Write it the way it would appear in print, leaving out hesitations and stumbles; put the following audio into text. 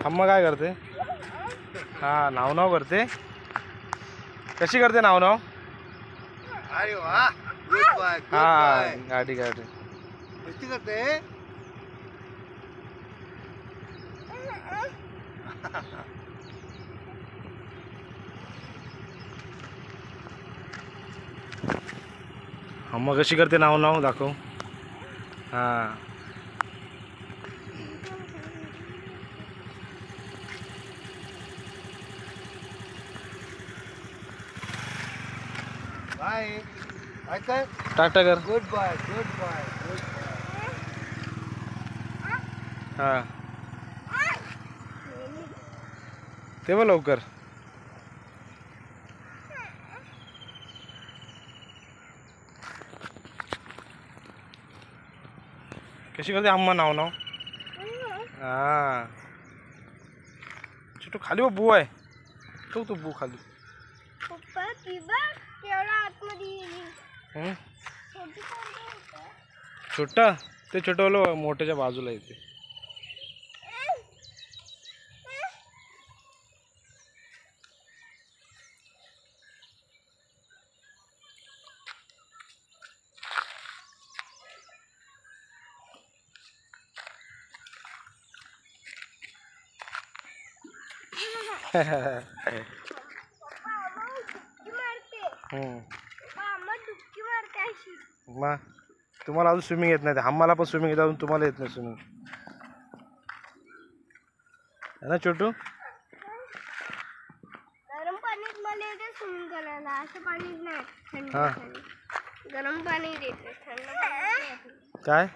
अम्मा काय करते? हा नाव नाव करते. कशी करते नाव नाव? अरे वाह, गुड बॉय, गुड हा बॉय. गाडी गाडी मस्ती करते. अम्मा कशी करते नाव नाव दाखव. हा बाय. ऐकत. टाटा कर. Good boy, good boy, good boy. हा ते बघ लवकर. कशी करते अम्मा नाव नाव. हा छोटू खाली बू आहे. तू बू खाली. पप्पा ती बघ केवढा आतमध्ये गेली. छोटा ते छोटं मोठ्याच्या बाजूला येते. मग तुम्हाला अजून स्विमिंग येत नाही. आम्हाला पण स्विमिंग येत अजून तुम्हाला येत नाही स्विमिंग है ना छोटू. गरम पाणीत मला येते स्विमिंग करायला. असं पाणीच नाही थंड हा पाणी. गरम पाणी देते थंड पाणी काय